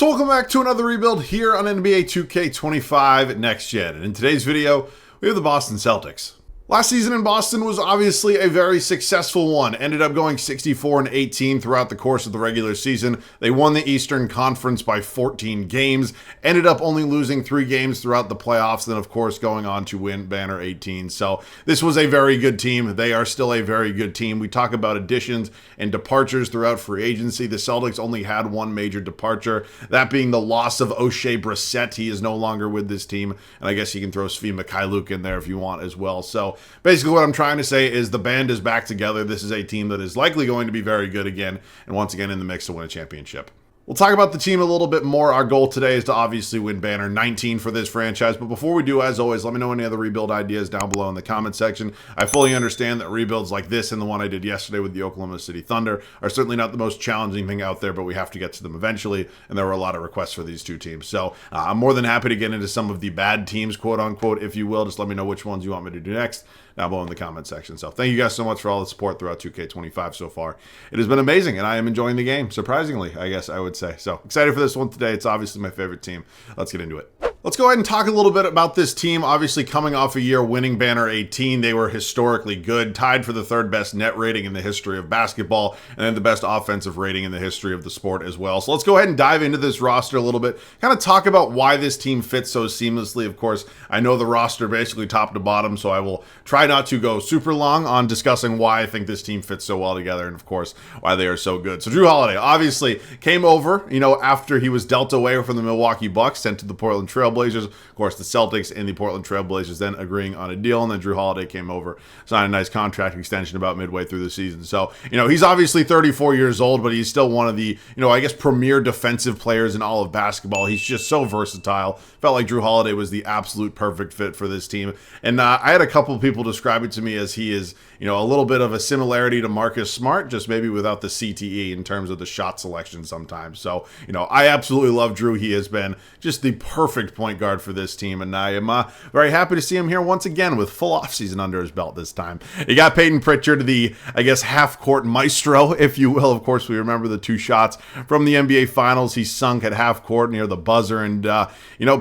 So welcome back to another rebuild here on NBA 2K25 Next Gen. And in today's video, we have the Boston Celtics. Last season in Boston was obviously a very successful one. Ended up going 64-18 throughout the course of the regular season. They won the Eastern Conference by 14 games. Ended up only losing 3 games throughout the playoffs. Then, of course, going on to win Banner 18. So this was a very good team. They are still a very good team. We talk about additions and departures throughout free agency. The Celtics only had one major departure, that being the loss of O'Shea Brissett. He is no longer with this team. And I guess you can throw Svi Mikhailuk in there if you want as well. So basically what I'm trying to say is the band is back together. This is a team that is likely going to be very good again, and once again in the mix to win a championship. We'll talk about the team a little bit more. Our goal today is to obviously win Banner 19 for this franchise. But before we do, as always, let me know any other rebuild ideas down below in the comment section. I fully understand that rebuilds like this and the one I did yesterday with the Oklahoma City Thunder are certainly not the most challenging thing out there, but we have to get to them eventually. And there were a lot of requests for these two teams. So I'm more than happy to get into some of the bad teams, quote unquote, if you will. Just let me know which ones you want me to do next down below in the comment section. So thank you guys so much for all the support throughout 2K25 so far. It has been amazing, and I am enjoying the game, surprisingly, I guess I would say. So excited for this one today. It's obviously my favorite team. Let's get into it. Let's go ahead and talk a little bit about this team. Obviously, coming off a year winning Banner 18, they were historically good, tied for the 3rd best net rating in the history of basketball, and then the best offensive rating in the history of the sport as well. So let's go ahead and dive into this roster a little bit, kind of talk about why this team fits so seamlessly. Of course, I know the roster basically top to bottom, so I will try not to go super long on discussing why I think this team fits so well together, and of course, why they are so good. So Jrue Holiday obviously came over, after he was dealt away from the Milwaukee Bucks, sent to the Portland Trailblazers. Of course, the Celtics and the Portland Trailblazers then agreeing on a deal, and then Jrue Holiday came over, signed a nice contract extension about midway through the season. So, he's obviously 34 years old, but he's still one of the, I guess, premier defensive players in all of basketball. He's just so versatile. Felt like Jrue Holiday was the absolute perfect fit for this team. And I had a couple of people describe it to me as he is, a little bit of a similarity to Marcus Smart, just maybe without the CTE in terms of the shot selection sometimes. So, I absolutely love Jrue. He has been just the perfect point guard for this team, and I am very happy to see him here once again with full offseason under his belt this time. You got Peyton Pritchard, the, I guess, half-court maestro, if you will. Of course, we remember the 2 shots from the NBA Finals. He sunk at half-court near the buzzer, and,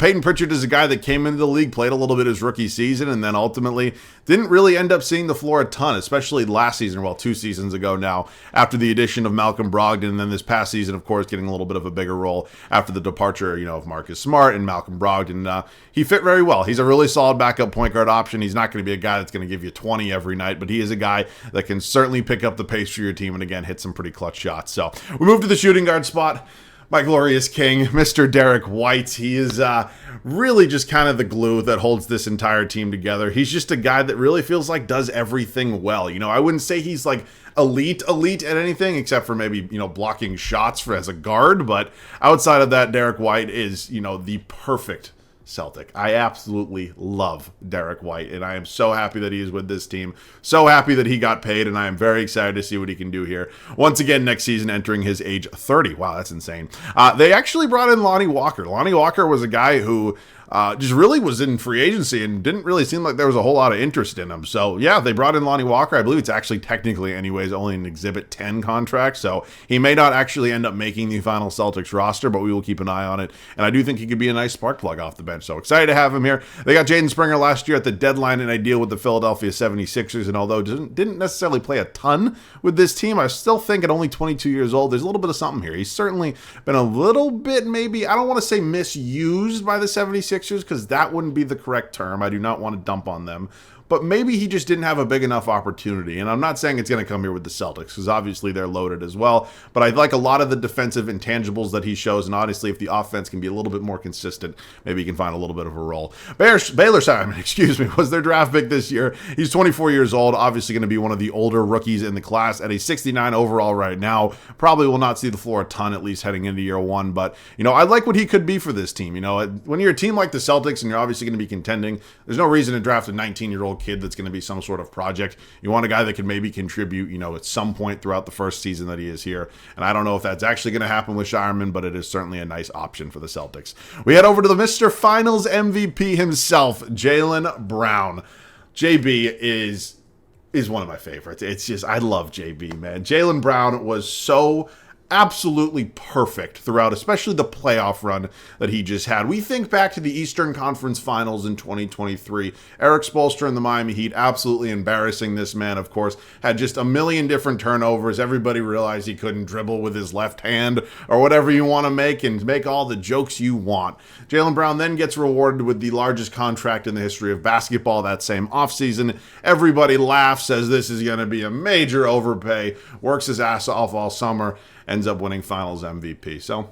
Peyton Pritchard is a guy that came into the league, played a little bit his rookie season, and then ultimately didn't really end up seeing the floor a ton, especially last season, 2 seasons ago now, after the addition of Malcolm Brogdon, and then this past season, of course, getting a little bit of a bigger role after the departure, of Marcus Smart and Malcolm Brogdon. He fit very well. He's a really solid backup point guard option. He's not going to be a guy that's going to give you 20 every night, but he is a guy that can certainly pick up the pace for your team and, again, hit some pretty clutch shots. So we move to the shooting guard spot. My glorious king, Mr. Derek White. He is really just kind of the glue that holds this entire team together. He's just a guy that really feels like does everything well. I wouldn't say he's like elite at anything except for maybe, blocking shots as a guard. But outside of that, Derek White is, the perfect Celtic. I absolutely love Derek White, and I am so happy that he is with this team. So happy that he got paid, and I am very excited to see what he can do here. Once again, next season, entering his age 30. Wow, that's insane. They actually brought in Lonnie Walker. Lonnie Walker was a guy who just really was in free agency and didn't really seem like there was a whole lot of interest in him. So, yeah, they brought in Lonnie Walker. I believe it's actually technically anyways only an Exhibit 10 contract, so he may not actually end up making the final Celtics roster, but we will keep an eye on it. And I do think he could be a nice spark plug off the bench. So excited to have him here. They got Jaden Springer last year at the deadline in a deal with the Philadelphia 76ers, and although didn't necessarily play a ton with this team, I still think at only 22 years old, there's a little bit of something here. He's certainly been a little bit, maybe, I don't want to say misused by the 76ers, because that wouldn't be the correct term. I do not want to dump on them. But maybe he just didn't have a big enough opportunity. And I'm not saying it's going to come here with the Celtics, because obviously they're loaded as well. But I like a lot of the defensive intangibles that he shows. And honestly, if the offense can be a little bit more consistent, maybe he can find a little bit of a role. Baylor Simon, was their draft pick this year. He's 24 years old, obviously going to be one of the older rookies in the class at a 69 overall right now. Probably will not see the floor a ton, at least heading into year 1. But, I like what he could be for this team. When you're a team like the Celtics and you're obviously going to be contending, there's no reason to draft a 19-year-old kid that's going to be some sort of project. You want a guy that can maybe contribute, at some point throughout the first season that he is here. And I don't know if that's actually going to happen with Shireman, but it is certainly a nice option for the Celtics. We head over to the Mr. Finals MVP himself, Jaylen Brown. JB is one of my favorites. It's just, I love JB, man. Jaylen Brown was so absolutely perfect throughout, especially the playoff run that he just had. We think back to the Eastern Conference Finals in 2023. Eric Spoelstra and the Miami Heat absolutely embarrassing this man, of course. Had just a million different turnovers. Everybody realized he couldn't dribble with his left hand or whatever you want to make, and make all the jokes you want. Jaylen Brown then gets rewarded with the largest contract in the history of basketball that same offseason. Everybody laughs, says this is going to be a major overpay, works his ass off all summer, ends up winning Finals MVP. So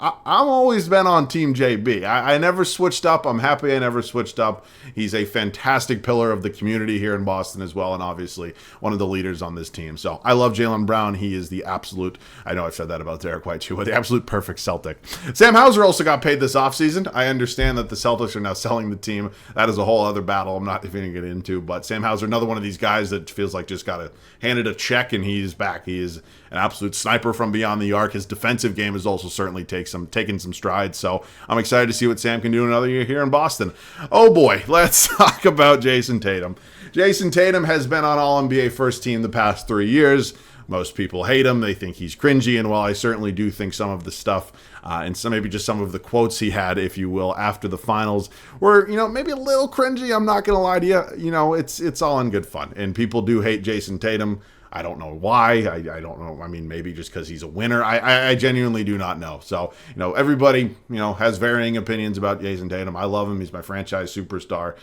I've always been on Team JB. I never switched up. I'm happy I never switched up. He's a fantastic pillar of the community here in Boston as well, and obviously one of the leaders on this team. So I love Jaylen Brown. He is the absolute, I know I've said that about Derek White too, but the absolute perfect Celtic. Sam Hauser also got paid this offseason. I understand that the Celtics are now selling the team. That is a whole other battle I'm not even going to get into, but Sam Hauser, another one of these guys that feels like just got handed a check and he's back. He is an absolute sniper from beyond the arc. His defensive game has also certainly taken some strides, so I'm excited to see what Sam can do another year here in Boston. Oh boy, let's talk about Jason Tatum. Jason Tatum has been on All-NBA first team the past 3 years. Most people hate him. They think he's cringy, and while I certainly do think some of the stuff and maybe just some of the quotes he had, if you will, after the finals were, maybe a little cringy, I'm not going to lie to you. It's all in good fun, and people do hate Jason Tatum. I don't know why. I don't know. I mean, maybe just because he's a winner. I genuinely do not know. So, everybody, has varying opinions about Jason Tatum. I love him. He's my franchise superstar.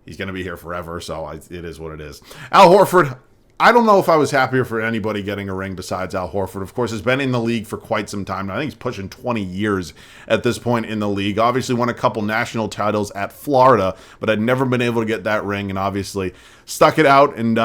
He's going to be here forever. So it is what it is. Al Horford. I don't know if I was happier for anybody getting a ring besides Al Horford. Of course, has been in the league for quite some time now. I think he's pushing 20 years at this point in the league. Obviously won a couple national titles at Florida, but had never been able to get that ring, and obviously stuck it out, and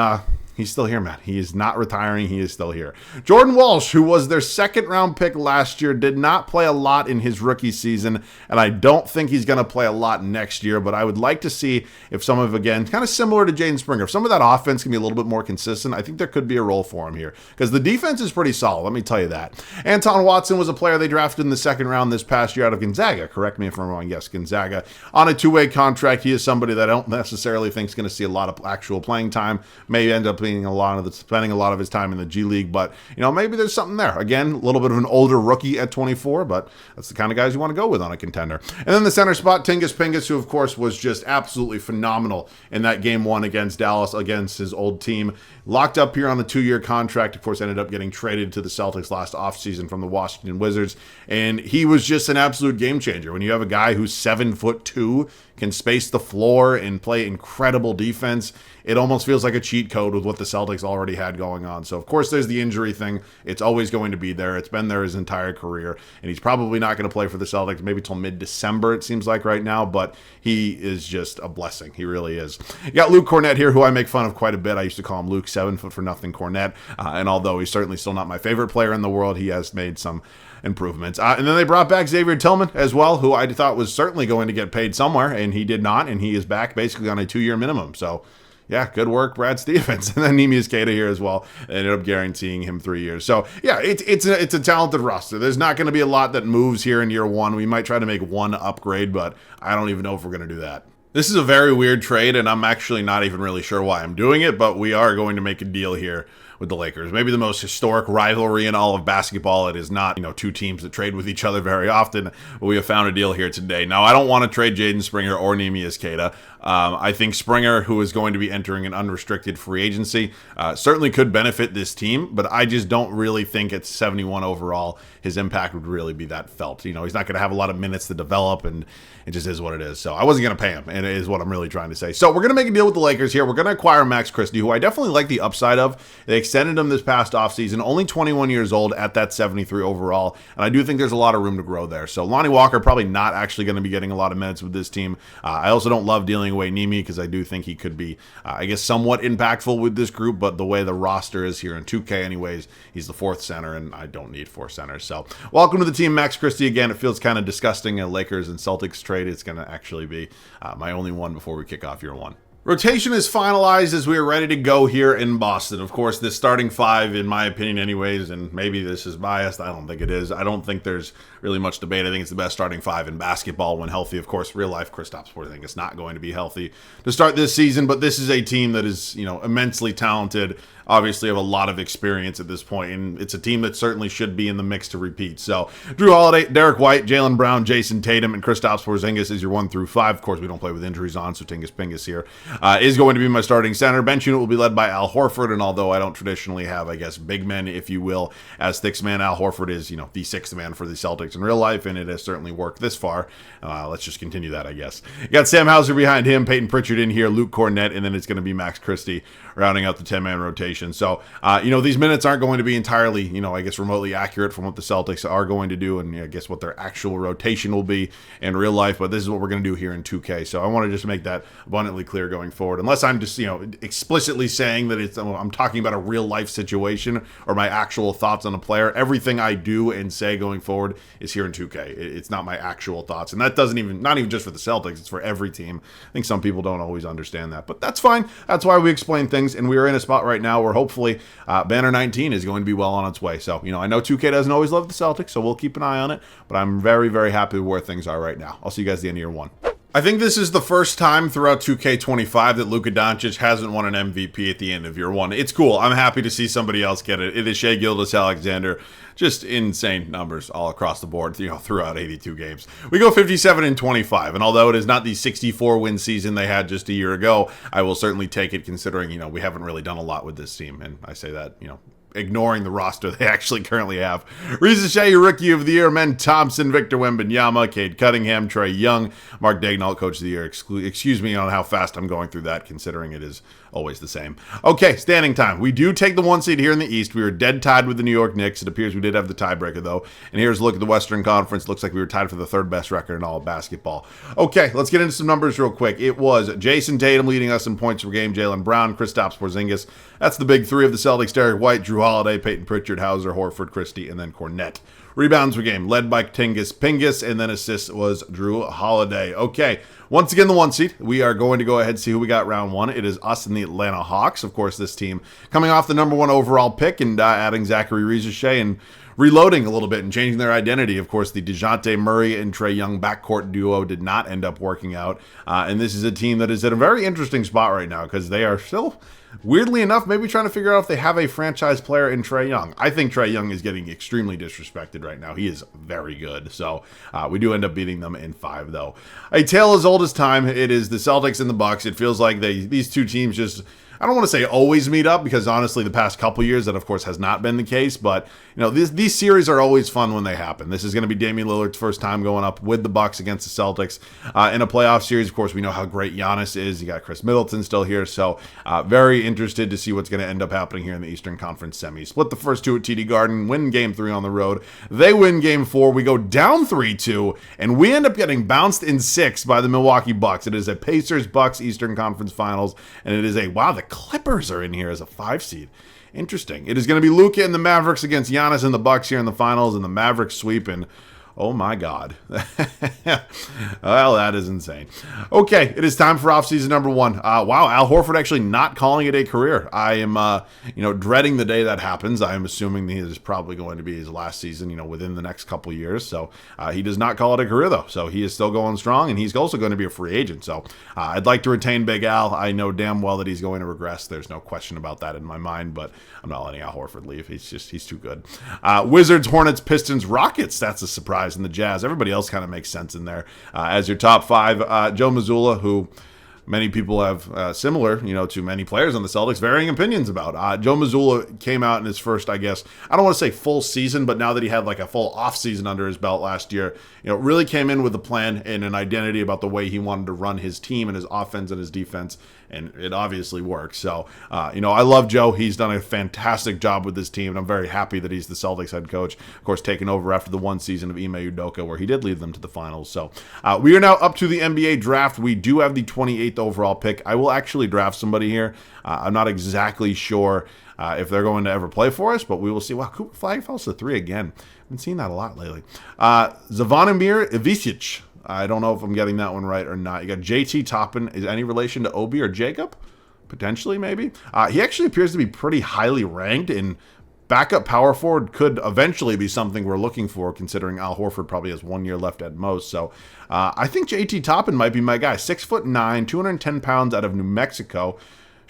he's still here, man. He is not retiring. He is still here. Jordan Walsh, who was their second-round pick last year, did not play a lot in his rookie season, and I don't think he's going to play a lot next year, but I would like to see if some of, again, kind of similar to Jaden Springer, if some of that offense can be a little bit more consistent, I think there could be a role for him here, because the defense is pretty solid, let me tell you that. Anton Watson was a player they drafted in the second round this past year out of Gonzaga. Correct me if I'm wrong. Yes, Gonzaga. On a two-way contract, he is somebody that I don't necessarily think is going to see a lot of actual playing time, may end up being spending a lot of his time in the G League, but maybe there's something there. Again, a little bit of an older rookie at 24, but that's the kind of guys you want to go with on a contender. And then the center spot, Tingus Pingus, who of course was just absolutely phenomenal in that game one against Dallas, against his old team. Locked up here on a 2-year contract, of course, ended up getting traded to the Celtics last offseason from the Washington Wizards, and he was just an absolute game changer. When you have a guy who's 7'2", can space the floor and play incredible defense, it almost feels like a cheat code with what the Celtics already had going on. So, of course, there's the injury thing. It's always going to be there. It's been there his entire career, and he's probably not going to play for the Celtics maybe till mid-December, it seems like right now, but he is just a blessing. He really is. You got Luke Cornett here, who I make fun of quite a bit. I used to call him Luke 7-foot-for-nothing Cornett, and although he's certainly still not my favorite player in the world, he has made some improvements. And then they brought back Xavier Tillman as well, who I thought was certainly going to get paid somewhere, and he did not, and he is back basically on a 2-year minimum. So, yeah, good work, Brad Stevens. And then Neemias Queta here as well. They ended up guaranteeing him 3 years. So, yeah, it's a talented roster. There's not going to be a lot that moves here in year one. We might try to make one upgrade, but I don't even know if we're going to do that. This is a very weird trade, and I'm actually not even really sure why I'm doing it, but we are going to make a deal here with the Lakers. Maybe the most historic rivalry in all of basketball. It is not, two teams that trade with each other very often, but we have found a deal here today. Now, I don't want to trade Jaden Springer or Neemias Queta. I think Springer, who is going to be entering an unrestricted free agency, certainly could benefit this team, but I just don't really think at 71 overall, his impact would really be that felt. He's not going to have a lot of minutes to develop, and it just is what it is. So I wasn't going to pay him, and it is what I'm really trying to say. So we're going to make a deal with the Lakers here. We're going to acquire Max Christie, who I definitely like the upside of. They extended him this past offseason, only 21 years old at that 73 overall, and I do think there's a lot of room to grow there. So Lonnie Walker probably not actually going to be getting a lot of minutes with this team. I also don't love dealing away Nemi because I do think he could be, somewhat impactful with this group, but the way the roster is here in 2K anyways, he's the fourth center, and I don't need four centers. So welcome to the team, Max Christie. Again, it feels kind of disgusting, a Lakers and Celtics trade. It's going to actually be my only one before we kick off year one. Rotation is finalized as we are ready to go here in Boston. Of course, this starting five, in my opinion anyways, and maybe this is biased, I don't think it is. I don't think there's really much debate. I think it's the best starting five in basketball when healthy. Of course, real life Kristaps Porzingis is not going to be healthy to start this season, but this is a team that is, immensely talented. obviously have a lot of experience at this point, and it's a team that certainly should be in the mix to repeat. So Drew Holiday, Derek White, Jaylen Brown, Jason Tatum, and Kristaps Porzingis is your 1 through 5. Of course, we don't play with injuries on, so Tingus Pingus here is going to be my starting center. Bench unit will be led by Al Horford, and although I don't traditionally have, I guess, big men, if you will, as sixth man, Al Horford is, the sixth man for the Celtics in real life, and it has certainly worked this far. Let's just continue that, I guess. You got Sam Hauser behind him, Peyton Pritchard in here, Luke Cornett, and then it's going to be Max Christie rounding out the 10-man rotation. So, these minutes aren't going to be entirely, I guess, remotely accurate from what the Celtics are going to do, and I guess what their actual rotation will be in real life, but this is what we're going to do here in 2K. So I want to just make that abundantly clear going forward, unless I'm just, explicitly saying that I'm talking about a real life situation or my actual thoughts on a player. Everything I do and say going forward is here in 2K. It's not my actual thoughts, and that not even just for the Celtics, it's for every team. I think some people don't always understand that, but that's fine. That's why we explain things, and we are in a spot right now where hopefully Banner 19 is going to be well on its way. So, I know 2K doesn't always love the Celtics, so we'll keep an eye on it, but I'm very, very happy with where things are right now. I'll see you guys at the end of year 1. I think this is the first time throughout 2K25 that Luka Doncic hasn't won an MVP at the end of year 1. It's cool. I'm happy to see somebody else get it. It is Shai Gilgeous-Alexander. Just insane numbers all across the board, throughout 82 games. We go 57-25, and although it is not the 64-win season they had just a year ago, I will certainly take it considering, we haven't really done a lot with this team, and I say that, ignoring the roster they actually currently have. Reza Shea, Rookie of the Year, Men Thompson, Victor Wembanyama, Cade Cunningham, Trae Young, Mark Daigneault, Coach of the Year. Excuse me on how fast I'm going through that, considering it is always the same. Okay, standing time. We do take the 1 seed here in the East. We were dead tied with the New York Knicks. It appears we did have the tiebreaker, though. And here's a look at the Western Conference. Looks like we were tied for the 3rd best record in all of basketball. Okay, let's get into some numbers real quick. It was Jason Tatum leading us in points per game, Jaylen Brown, Kristaps Porzingis. That's the big 3 of the Celtics. Derek White, Drew Holiday, Peyton Pritchard, Hauser, Horford, Christie, and then Cornett. Rebounds per game, led by Tingus Pingus, and then assists was Drew Holiday. Okay, once again, the 1 seed. We are going to go ahead and see who we got round 1. It is us and the Atlanta Hawks. Of course, this team coming off the number 1 overall pick and adding Zachary Reza-Shea and reloading a little bit and changing their identity. Of course, the DeJounte Murray and Trae Young backcourt duo did not end up working out. And this is a team that is at a very interesting spot right now because they are still, weirdly enough, maybe trying to figure out if they have a franchise player in Trae Young. I think Trae Young is getting extremely disrespected right now. He is very good. So we do end up beating them in 5, though. A tale as old as time. It is the Celtics and the Bucks. It feels like these two teams just, I don't want to say always meet up because honestly the past couple years that of course has not been the case, but these series are always fun when they happen. This is going to be Damian Lillard's first time going up with the Bucks against the Celtics in a playoff series. Of course, we know how great Giannis is. You got Chris Middleton still here, so very interested to see what's going to end up happening here in the Eastern Conference semis. Split the first 2 at TD Garden, win Game 3 on the road. They win Game 4. We go down 3-2, and we end up getting bounced in 6 by the Milwaukee Bucks. It is a Pacers-Bucks Eastern Conference Finals, and it is a, wow, the Clippers are in here as a 5 seed. Interesting. It is going to be Luka and the Mavericks against Giannis and the Bucks here in the finals, and the Mavericks sweep, and oh my God. Well, that is insane. Okay, it is time for offseason number 1. Wow, Al Horford actually not calling it a career. I am, dreading the day that happens. I am assuming that is probably going to be his last season, within the next couple years. So he does not call it a career, though. So he is still going strong, and he's also going to be a free agent. So I'd like to retain Big Al. I know damn well that he's going to regress. There's no question about that in my mind, but I'm not letting Al Horford leave. He's too good. Wizards, Hornets, Pistons, Rockets. That's a surprise. And the Jazz. Everybody else kind of makes sense in there. As your top 5, Joe Mazzulla, who many people have similar, to many players on the Celtics, varying opinions about. Joe Mazzulla came out in his first, I guess, I don't want to say full season, but now that he had like a full off season under his belt last year, really came in with a plan and an identity about the way he wanted to run his team and his offense and his defense, and it obviously works. So, I love Joe. He's done a fantastic job with this team, and I'm very happy that he's the Celtics head coach, of course, taking over after the 1 season of Ime Udoka, where he did lead them to the finals. So, we are now up to the NBA draft. We do have the 28th overall pick. I will actually draft somebody here. I'm not exactly sure if they're going to ever play for us, but we will see. Wow, Cooper Flag falls to 3 again. I've been seeing that a lot lately. Zvonimir Ivicic. I don't know if I'm getting that one right or not. You got JT Toppin. Is any relation to Obi or Jacob? Potentially, maybe. He actually appears to be pretty highly ranked, and backup power forward could eventually be something we're looking for, considering Al Horford probably has 1 year left at most. So I think JT Toppin might be my guy. 6'9", 210 pounds out of New Mexico.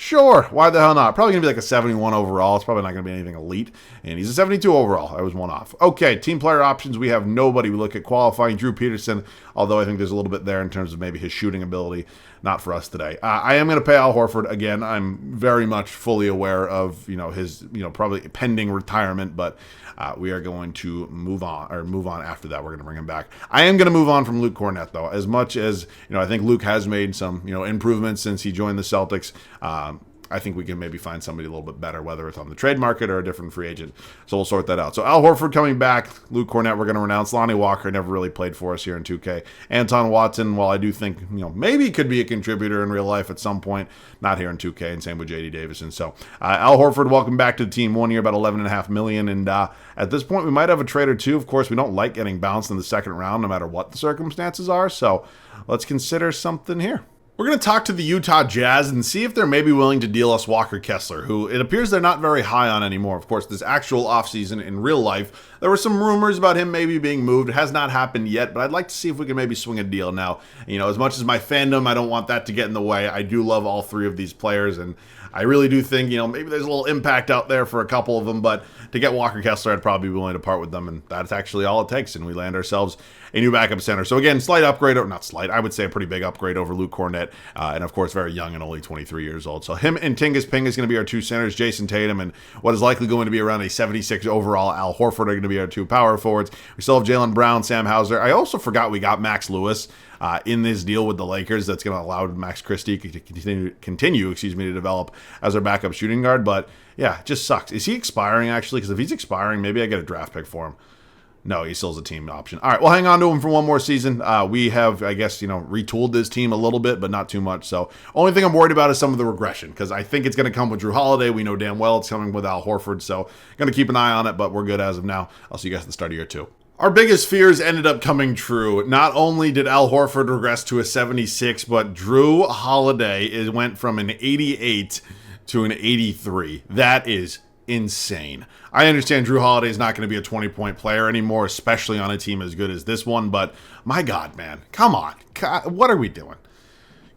Sure, why the hell not? Probably going to be like a 71 overall. It's probably not going to be anything elite. And he's a 72 overall. I was one off. Okay, team player options. We have nobody. We look at qualifying. Drew Peterson, although I think there's a little bit there in terms of maybe his shooting ability. Not for us today. I am going to pay Al Horford. Again, I'm very much fully aware of, his, probably pending retirement, but we are going to move on after that. We're going to bring him back. I am going to move on from Luke Cornett, though. As much as, I think Luke has made some, improvements since he joined the Celtics. I think we can maybe find somebody a little bit better, whether it's on the trade market or a different free agent. So we'll sort that out. So Al Horford coming back. Luke Cornett we're going to renounce. Lonnie Walker never really played for us here in 2K. Anton Watson, while I do think, maybe could be a contributor in real life at some point, not here in 2K, and same with J.D. Davison. So Al Horford, welcome back to the team. 1 year, about $11.5 million. And at this point, we might have a trade or two. Of course, we don't like getting bounced in the second round, no matter what the circumstances are. So let's consider something here. We're going to talk to the Utah Jazz and see if they're maybe willing to deal us Walker Kessler, who it appears they're not very high on anymore. Of course, this actual offseason in real life, there were some rumors about him maybe being moved. It has not happened yet, but I'd like to see if we can maybe swing a deal now. As much as my fandom, I don't want that to get in the way. I do love all three of these players, and I really do think, maybe there's a little impact out there for a couple of them, but to get Walker Kessler, I'd probably be willing to part with them, and that's actually all it takes, and we land ourselves a new backup center. So again, slight upgrade, or not slight, I would say a pretty big upgrade over Luke Cornett, and of course, very young and only 23 years old. So him and Tingus Pingus is going to be our two centers. Jason Tatum and what is likely going to be around a 76 overall Al Horford are going to be our two power forwards. We still have Jaylen Brown, Sam Hauser. I also forgot we got Max Lewis in this deal with the Lakers. That's going to allow Max Christie to continue to develop as our backup shooting guard. But yeah, it just sucks. Is he expiring actually? Because if he's expiring, maybe I get a draft pick for him. No, he still has a team option. All right, we'll hang on to him for one more season. We have, I guess, retooled this team a little bit, but not too much. So only thing I'm worried about is some of the regression, because I think it's going to come with Drew Holiday. We know damn well it's coming with Al Horford, so going to keep an eye on it, but we're good as of now. I'll see you guys at the start of year 2. Our biggest fears ended up coming true. Not only did Al Horford regress to a 76, but Drew Holiday went from an 88 to an 83. That is insane. I understand Drew Holiday is not going to be a 20-point player anymore, especially on a team as good as this one, but my God, man, come on. God, what are we doing?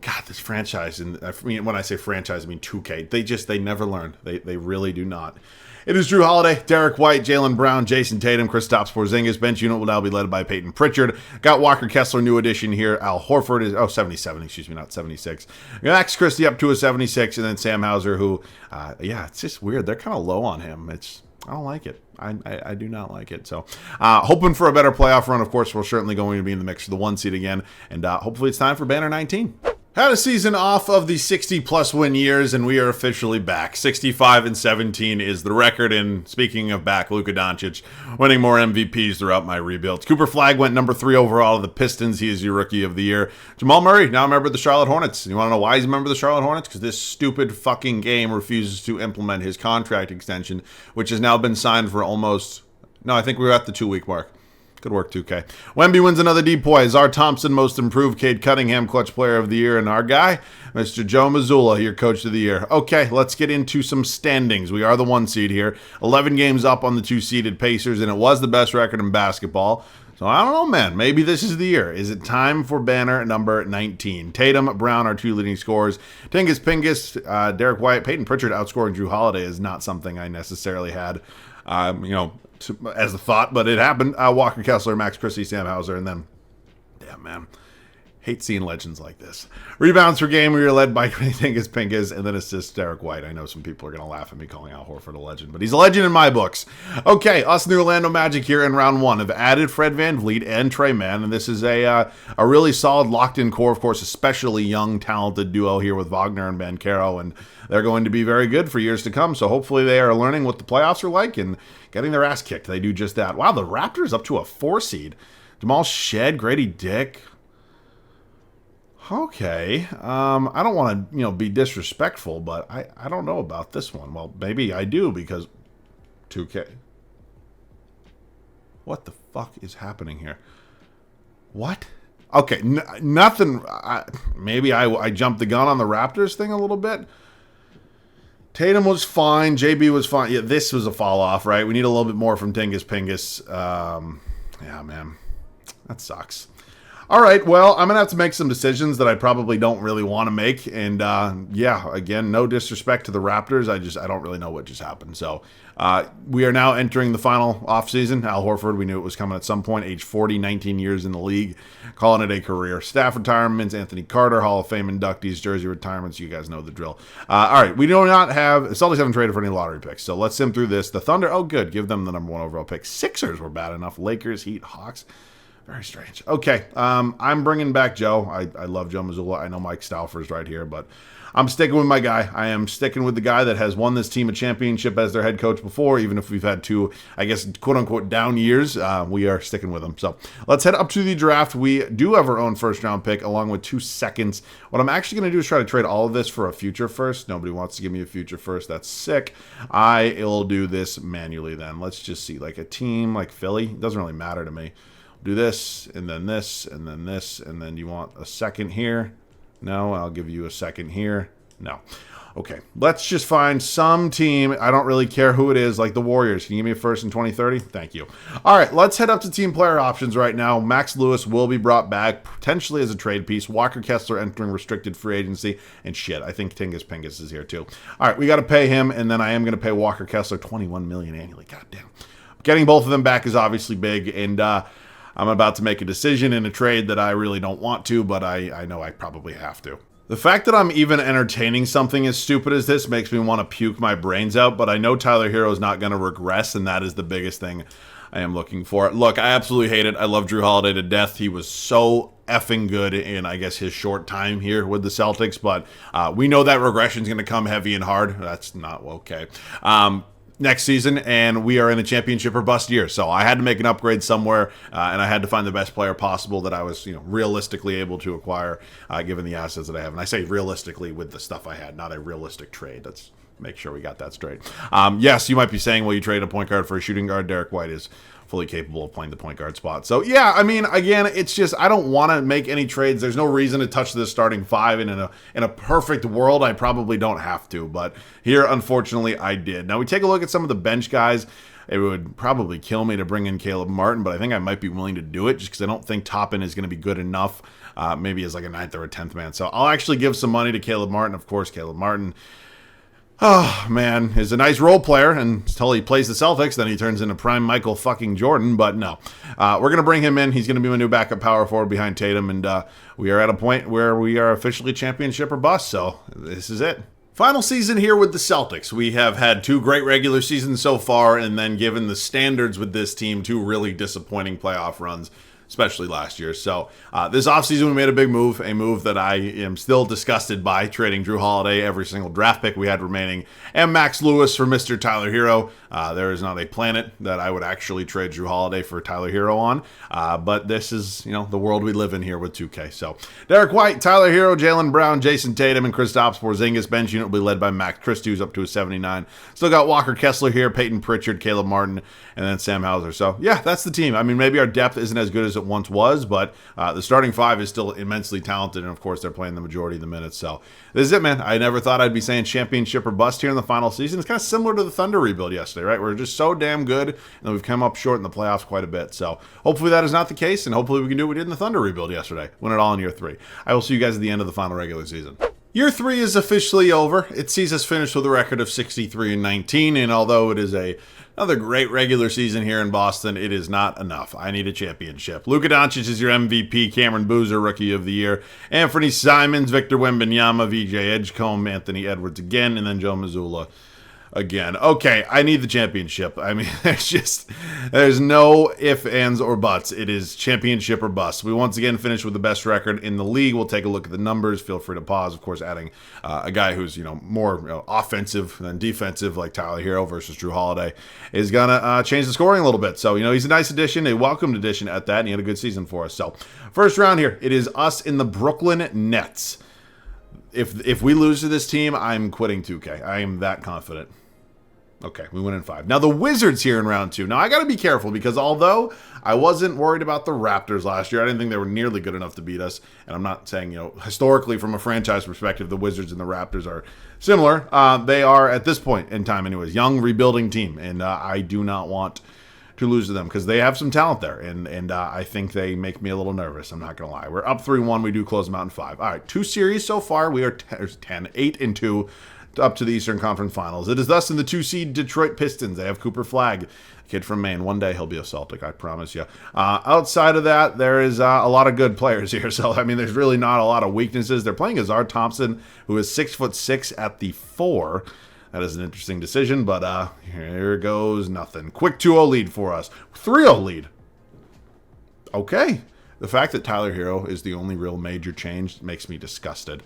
God, this franchise, and when I say franchise, I mean 2K. They never learn. They really do not. It is Drew Holiday, Derek White, Jaylen Brown, Jason Tatum, Kristaps Porzingis. Bench unit will now be led by Peyton Pritchard. Got Walker Kessler, new addition here. Al Horford is, 77, not 76. Max Christie up to a 76, and then Sam Hauser, who, it's just weird. They're kind of low on him. I don't like it. I do not like it. So, hoping for a better playoff run. Of course, we're certainly going to be in the mix for the 1 seed again, and hopefully it's time for Banner 19. Had a season off of the 60-plus win years, and we are officially back. 65-17 is the record, and speaking of back, Luka Doncic winning more MVPs throughout my rebuild. Cooper Flagg went number 3 overall to the Pistons. He is your Rookie of the Year. Jamal Murray, now a member of the Charlotte Hornets. You want to know why he's a member of the Charlotte Hornets? Because this stupid fucking game refuses to implement his contract extension, which has now been signed for almost... No, I think we're at the 2-week mark. Good work, 2K. Wemby wins another DPOY. Czar Thompson, Most Improved. Cade Cunningham, Clutch Player of the Year. And our guy, Mr. Joe Mazzulla, your Coach of the Year. Okay, let's get into some standings. We are the 1 seed here. 11 games up on the 2-seeded Pacers, and it was the best record in basketball. So I don't know, man. Maybe this is the year. Is it time for banner number 19? Tatum, Brown, our 2 leading scorers. Tingus Pingus, Derek White, Peyton Pritchard outscoring Drew Holiday is not something I necessarily had, as a thought, but it happened. Walker Kessler, Max Christie, Sam Hauser, and then, damn, man. Hate seeing legends like this. Rebounds per game, we were led by Tingus Pingus, and then assists Derek White. I know some people are going to laugh at me calling Al Horford a legend, but he's a legend in my books. Okay, us and the Orlando Magic here in round 1 have added Fred VanVleet and Trey Mann, and this is a really solid locked-in core, of course, especially young, talented duo here with Wagner and Banchero, and they're going to be very good for years to come, so hopefully they are learning what the playoffs are like and getting their ass kicked. They do just that. Wow, the Raptors up to a 4 seed. Jamal Shed, Grady Dick. Okay, I don't want to, be disrespectful, but I don't know about this one. Well, maybe I do because 2K. What the fuck is happening here? What? Okay, nothing. Maybe I jumped the gun on the Raptors thing a little bit. Tatum was fine. JB was fine. Yeah, this was a fall off, right? We need a little bit more from Tingus Pingus. Yeah, man, that sucks. All right, well, I'm going to have to make some decisions that I probably don't really want to make. And yeah, again, no disrespect to the Raptors. I don't really know what just happened. So we are now entering the final offseason. Al Horford, we knew it was coming at some point, age 40, 19 years in the league, calling it a career. Staff retirements, Anthony Carter, Hall of Fame inductees, jersey retirements. You guys know the drill. All right, we do not have, the Celtics haven't traded for any lottery picks. So let's sim through this. The Thunder, oh, good. Give them the number 1 overall pick. Sixers were bad enough. Lakers, Heat, Hawks. Very strange. Okay, I'm bringing back Joe. I love Joe Mazzulla. I know Mike Stauffer's right here, but I'm sticking with my guy. I am sticking with the guy that has won this team a championship as their head coach before, even if we've had 2, I guess, quote-unquote down years. We are sticking with him. So let's head up to the draft. We do have our own first-round pick along with 2 seconds. What I'm actually going to do is try to trade all of this for a future first. Nobody wants to give me a future first. That's sick. I'll do this manually then. Let's just see. Like a team like Philly, it doesn't really matter to me. Do this, and then this, and then this, and then you want a second here? No, I'll give you a second here. No. Okay, let's just find some team. I don't really care who it is, like the Warriors. Can you give me a first in 2030? Thank you. All right, let's head up to team player options right now. Max Lewis will be brought back, potentially as a trade piece. Walker Kessler entering restricted free agency. And shit, I think Tingus Pingus is here too. All right, we got to pay him, and then I am going to pay Walker Kessler $21 million annually. God damn. Getting both of them back is obviously big, and I'm about to make a decision in a trade that I really don't want to, but I know I probably have to. The fact that I'm even entertaining something as stupid as this makes me want to puke my brains out, but I know Tyler Hero is not going to regress, and that is the biggest thing I am looking for. Look, I absolutely hate it. I love Drew Holiday to death. He was so effing good in, I guess, his short time here with the Celtics, but we know that regression is going to come heavy and hard. That's not okay. Next season, and we are in a championship or bust year. So I had to make an upgrade somewhere, and I had to find the best player possible that I was, realistically able to acquire, given the assets that I have. And I say realistically with the stuff I had, not a realistic trade. Let's make sure we got that straight. Yes, you might be saying, well, you traded a point guard for a shooting guard. Derek White is fully capable of playing the point guard spot. So yeah, I mean, again, it's just I don't want to make any trades. There's no reason to touch this starting 5, and in a perfect world, I probably don't have to. But here, unfortunately, I did. Now we take a look at some of the bench guys. It would probably kill me to bring in Caleb Martin, but I think I might be willing to do it just because I don't think Toppin is going to be good enough, maybe as like a 9th or a 10th man. So I'll actually give some money to Caleb Martin. Of course, Caleb Martin, oh, man, is a nice role player until he plays the Celtics. Then he turns into prime Michael fucking Jordan. But no, we're going to bring him in. He's going to be my new backup power forward behind Tatum. And we are at a point where we are officially championship or bust. So this is it. Final season here with the Celtics. We have had 2 great regular seasons so far. And then given the standards with this team, 2 really disappointing playoff runs, especially last year. So this offseason, we made a big move, a move that I am still disgusted by, trading Drew Holiday, every single draft pick we had remaining, and Max Lewis for Mr. Tyler Hero. There is not a planet that I would actually trade Drew Holiday for Tyler Hero on, but this is, the world we live in here with 2K. So Derek White, Tyler Hero, Jaylen Brown, Jason Tatum, and Kristaps Porzingis. Bench unit will be led by Max Christie, who's up to a 79. Still got Walker Kessler here, Peyton Pritchard, Caleb Martin, and then Sam Hauser. So yeah, that's the team. I mean, maybe our depth isn't as good as it once was, but the starting 5 is still immensely talented, and of course they're playing the majority of the minutes. So this is it, man. I never thought I'd be saying championship or bust here in the final season. It's kind of similar to the Thunder rebuild yesterday, right? We're just so damn good, and we've come up short in the playoffs quite a bit. So hopefully that is not the case, and hopefully we can do what we did in the Thunder rebuild yesterday, win it all in year 3. I will see you guys at the end of the final regular season. Year 3 is officially over. It sees us finish with a record of 63-19, and although it is another great regular season here in Boston, it is not enough. I need a championship. Luka Doncic is your MVP, Cameron Boozer, Rookie of the Year, Anthony Simons, Victor Wembanyama, VJ Edgecombe, Anthony Edwards again, and then Joe Mazzulla again. Okay, I need the championship. I mean, there's no ifs, ands, or buts. It is championship or bust. We once again finished with the best record in the league. We'll take a look at the numbers. Feel free to pause. Of course, adding a guy who's more offensive than defensive, like Tyler Hero versus Drew Holiday, is gonna change the scoring a little bit. So he's a nice addition, a welcomed addition at that, and he had a good season for us. So first round here, it is us in the Brooklyn Nets. If we lose to this team, I'm quitting 2K. I am that confident. Okay, we win in 5. Now, the Wizards here in round 2. Now, I got to be careful because although I wasn't worried about the Raptors last year, I didn't think they were nearly good enough to beat us. And I'm not saying, historically from a franchise perspective, the Wizards and the Raptors are similar. They are, at this point in time anyways, young, rebuilding team. And I do not want to lose to them because they have some talent there, and I think they make me a little nervous. I'm not going to lie. We're up 3-1. We do close them out in 5. All right, 2 series so far. We are 8-2 up to the Eastern Conference Finals. It is thus in the 2-seed Detroit Pistons. They have Cooper Flagg, kid from Maine. One day he'll be a Celtic, I promise you. Outside of that, there is a lot of good players here. So, I mean, there's really not a lot of weaknesses. They're playing Azar Thompson, who is 6'6" at the 4. That is an interesting decision, but here goes nothing. Quick 2-0 lead for us. 3-0 lead. Okay. The fact that Tyler Hero is the only real major change makes me disgusted.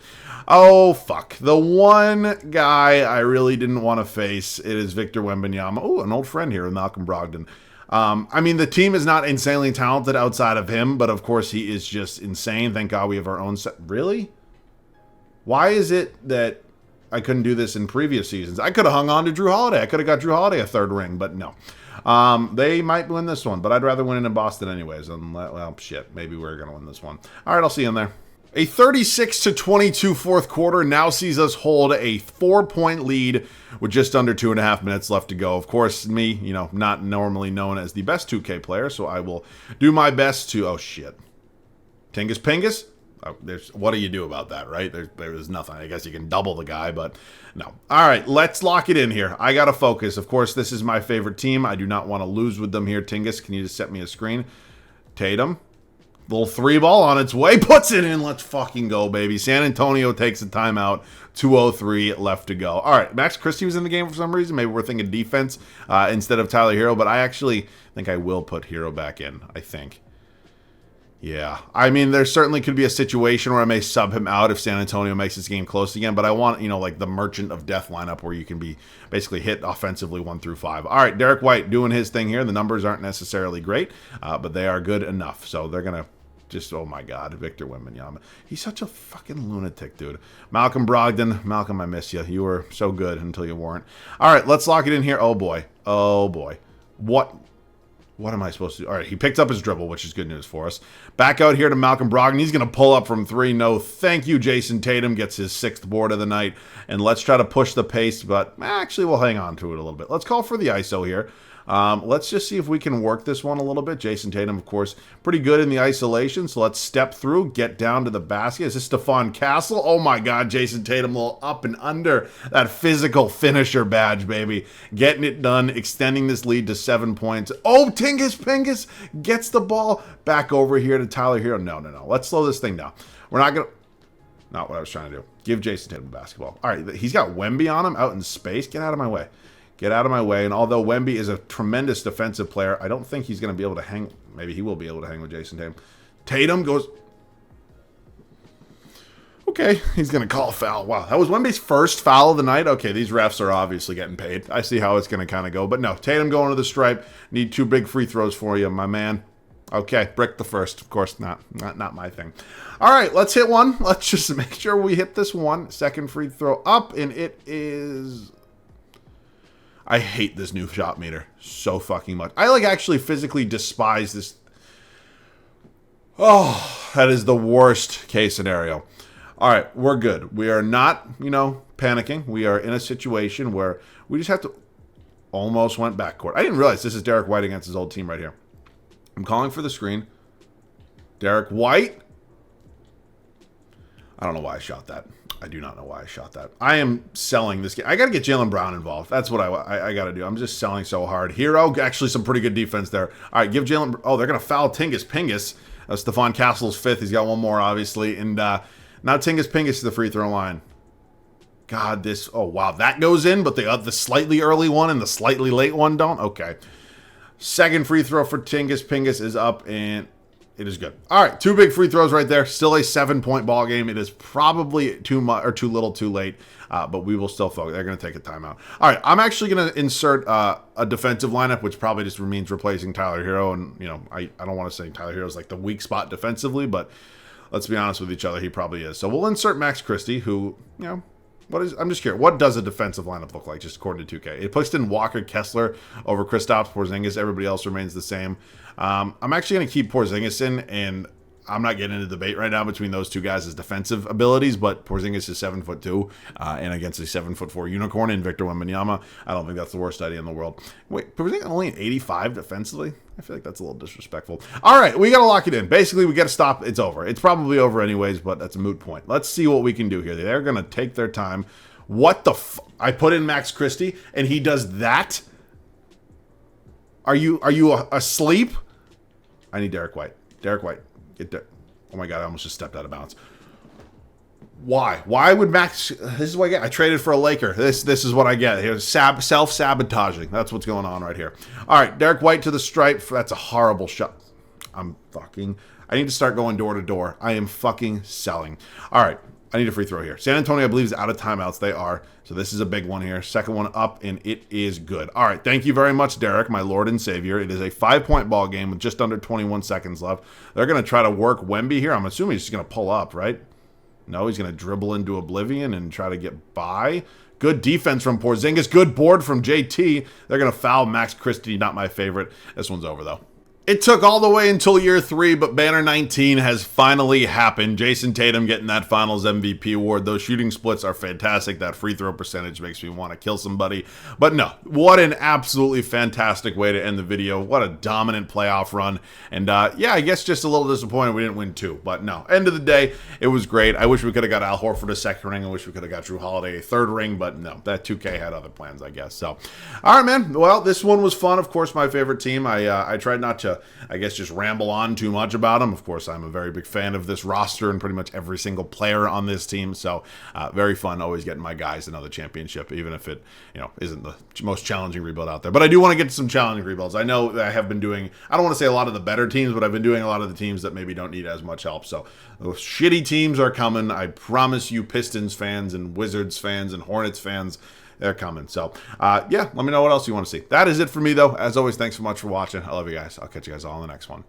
Oh, fuck. The one guy I really didn't want to face, it is Victor Wembanyama. Oh, an old friend here with Malcolm Brogdon. I mean, the team is not insanely talented outside of him, but of course he is just insane. Thank God we have our own set. Really? Why is it that I couldn't do this in previous seasons? I could have hung on to Drew Holiday. I could have got Drew Holiday a 3rd ring, but no. They might win this one, but I'd rather win it in Boston anyways. And, well, shit, maybe we're going to win this one. All right, I'll see you in there. A 36-22 fourth quarter now sees us hold a 4-point lead with just under 2.5 minutes left to go. Of course, me, not normally known as the best 2K player, so I will do my best to... Oh, shit. Tingus Pingus? Oh, what do you do about that, right? There's nothing. I guess you can double the guy, but no. All right, let's lock it in here. I got to focus. Of course, this is my favorite team. I do not want to lose with them here. Tingus, can you just set me a screen? Tatum. Little 3-ball on its way. Puts it in. Let's fucking go, baby. San Antonio takes a timeout. 2:03 left to go. All right, Max Christie was in the game for some reason. Maybe we're thinking defense instead of Tyler Hero, but I actually think I will put Hero back in, I think. Yeah, I mean, there certainly could be a situation where I may sub him out if San Antonio makes this game close again, but I want, like the Merchant of Death lineup where you can be basically hit offensively 1 through 5. All right, Derek White doing his thing here. The numbers aren't necessarily great, but they are good enough. So they're going to just, oh my God, Victor Wembanyama. He's such a fucking lunatic, dude. Malcolm Brogdon. Malcolm, I miss you. You were so good until you weren't. All right, let's lock it in here. Oh, boy. Oh, boy. What am I supposed to do? All right, he picked up his dribble, which is good news for us. Back out here to Malcolm Brogdon. He's going to pull up from 3. No, thank you, Jason Tatum. Gets his 6th board of the night. And let's try to push the pace, but actually we'll hang on to it a little bit. Let's call for the ISO here. Let's just see if we can work this one a little bit. Jason Tatum, of course, pretty good in the isolation. So let's step through, get down to the basket. Is this Stephon Castle? Oh my God, Jason Tatum, a little up and under that physical finisher badge, baby. Getting it done, extending this lead to 7 points. Oh, Tingus Pingus gets the ball back over here to Tyler Hero. No. Let's slow this thing down. We're not going to... Not what I was trying to do. Give Jason Tatum the basketball. All right, he's got Wemby on him out in space. Get out of my way. Get out of my way. And although Wemby is a tremendous defensive player, I don't think he's going to be able to hang. Maybe he will be able to hang with Jason Tatum. Tatum goes. Okay, he's going to call a foul. Wow, that was Wemby's first foul of the night. Okay, these refs are obviously getting paid. I see how it's going to kind of go. But no, Tatum going to the stripe. Need 2 big free throws for you, my man. Okay, brick the first. Of course, not my thing. All right, let's hit one. Let's just make sure we hit this one. Second free throw up, and it is... I hate this new shot meter so fucking much. I actually physically despise this. Oh, that is the worst case scenario. All right, we're good. We are not, panicking. We are in a situation where we just have to... Almost went backcourt. I didn't realize this is Derek White against his old team right here. I'm calling for the screen. Derek White. I don't know why I shot that. I do not know why I shot that. I am selling this game. I got to get Jaylen Brown involved. That's what I got to do. I'm just selling so hard. Hero, actually some pretty good defense there. All right, give Jaylen... Oh, they're going to foul Tingus Pingus. Stephon Castle's 5th. He's got one more, obviously. And now Tingus Pingus to the free throw line. God, this... Oh, wow. That goes in, but the slightly early one and the slightly late one don't? Okay. Second free throw for Tingus Pingus is up, and... It is good. All right, 2 big free throws right there. Still a 7-point ball game. It is probably too much or too little, too late, but we will still focus. They're going to take a timeout. All right, I'm actually going to insert a defensive lineup, which probably just means replacing Tyler Hero. And I don't want to say Tyler Hero is like the weak spot defensively, but let's be honest with each other, he probably is. So we'll insert Max Christie, who I'm just curious. What does a defensive lineup look like, just according to 2K? It puts in Walker Kessler over Kristaps Porzingis. Everybody else remains the same. I'm actually going to keep Porzingis in, and I'm not getting into debate right now between those two guys' defensive abilities, but Porzingis is 7'2", and against a 7'4" unicorn in Victor Wembanyama, I don't think that's the worst idea in the world. Wait, Porzingis only an 85 defensively? I feel like that's a little disrespectful. All right, we got to lock it in. Basically, we got to stop. It's over. It's probably over anyways, but that's a moot point. Let's see what we can do here. They're going to take their time. What the I put in Max Christie, and he does that? Are you asleep? I need Derek White. Derek White. Get there. Oh my God, I almost just stepped out of bounds. Why? Why would Max... This is what I get. I traded for a Laker. This is what I get. Here's self-sabotaging. That's what's going on right here. All right, Derek White to the stripe. That's a horrible shot. I need to start going door to door. I am fucking selling. All right. I need a free throw here. San Antonio, I believe, is out of timeouts. They are. So this is a big one here. Second one up, and it is good. All right. Thank you very much, Derek, my Lord and Savior. It is a 5-point ball game with just under 21 seconds left. They're going to try to work Wemby here. I'm assuming he's just going to pull up, right? No, he's going to dribble into oblivion and try to get by. Good defense from Porzingis. Good board from JT. They're going to foul Max Christie. Not my favorite. This one's over, though. It took all the way until year 3, but Banner 19 has finally happened. Jason Tatum getting that Finals MVP award. Those shooting splits are fantastic. That free throw percentage makes me want to kill somebody. But no, what an absolutely fantastic way to end the video. What a dominant playoff run. And yeah, I guess just a little disappointed we didn't win 2. But no, end of the day, it was great. I wish we could have got Al Horford a second ring. I wish we could have got Drew Holiday a third ring. But no, that 2K had other plans, I guess. So, all right, man. Well, this one was fun. Of course, my favorite team. I tried not to, I guess, just ramble on too much about them. Of course, I'm a very big fan of this roster and pretty much every single player on this team. So very fun always getting my guys another championship, even if it, isn't the most challenging rebuild out there. But I do want to get to some challenging rebuilds. I know that I have been doing, I don't want to say a lot of the better teams, but I've been doing a lot of the teams that maybe don't need as much help. So those shitty teams are coming. I promise you, Pistons fans and Wizards fans and Hornets fans, they're coming. So, yeah, let me know what else you want to see. That is it for me, though. As always, thanks so much for watching. I love you guys. I'll catch you guys all in the next one.